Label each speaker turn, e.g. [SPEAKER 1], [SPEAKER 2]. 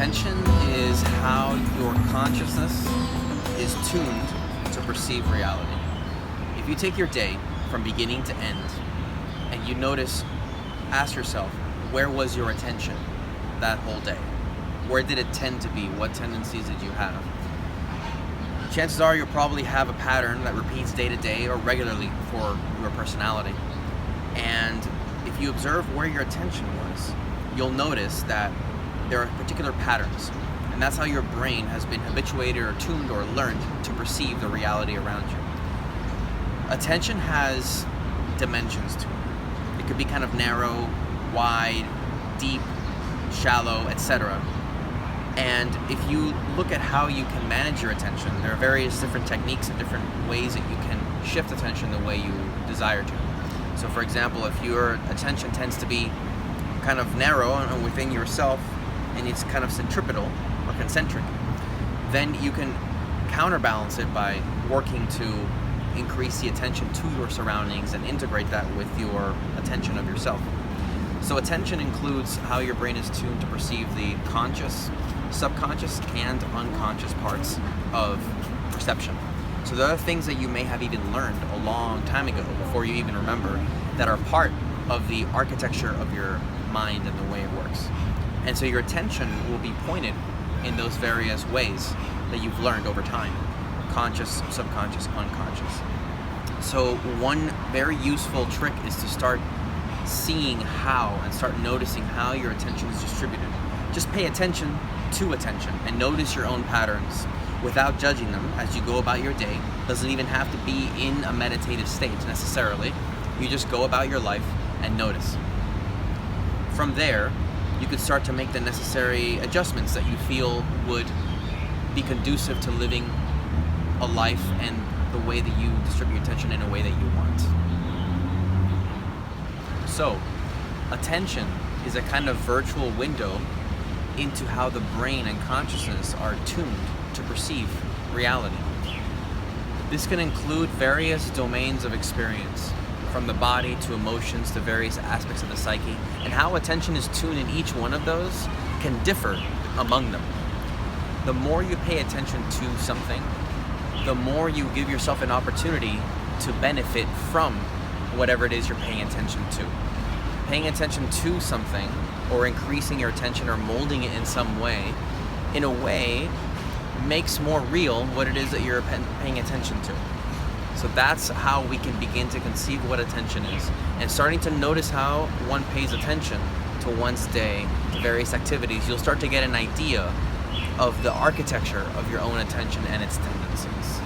[SPEAKER 1] Attention is how your consciousness is tuned to perceive reality. If you take your day from beginning to end and you notice, ask yourself, where was your attention that whole day? Where did it tend to be? What tendencies did you have? Chances are you'll probably have a pattern that repeats day to day or regularly for your personality. And if you observe where your attention was, you'll notice that there are particular patterns. And that's how your brain has been habituated or tuned or learned to perceive the reality around you. Attention has dimensions to it. It could be kind of narrow, wide, deep, shallow, etc. And if you look at how you can manage your attention, there are various different techniques and different ways that you can shift attention the way you desire to. So for example, if your attention tends to be kind of narrow and within yourself, and it's kind of centripetal or concentric, then you can counterbalance it by working to increase the attention to your surroundings and integrate that with your attention of yourself. So attention includes how your brain is tuned to perceive the conscious, subconscious, and unconscious parts of perception. So there are things that you may have even learned a long time ago before you even remember that are part of the architecture of your mind and the way it works. And so your attention will be pointed in those various ways that you've learned over time. Conscious, subconscious, unconscious. So one very useful trick is to start seeing how and start noticing how your attention is distributed. Just pay attention to attention and notice your own patterns without judging them as you go about your day. Doesn't even have to be in a meditative state necessarily. You just go about your life and notice. From there, you could start to make the necessary adjustments that you feel would be conducive to living a life and the way that you distribute attention in a way that you want. So, attention is a kind of virtual window into how the brain and consciousness are tuned to perceive reality. This can include various domains of experience, from the body to emotions to various aspects of the psyche, and how attention is tuned in each one of those can differ among them. The more you pay attention to something, the more you give yourself an opportunity to benefit from whatever it is you're paying attention to. Paying attention to something, or increasing your attention or molding it in some way, in a way, makes more real what it is that you're paying attention to. So that's how we can begin to conceive what attention is. And starting to notice how one pays attention to one's day, to various activities, you'll start to get an idea of the architecture of your own attention and its tendencies.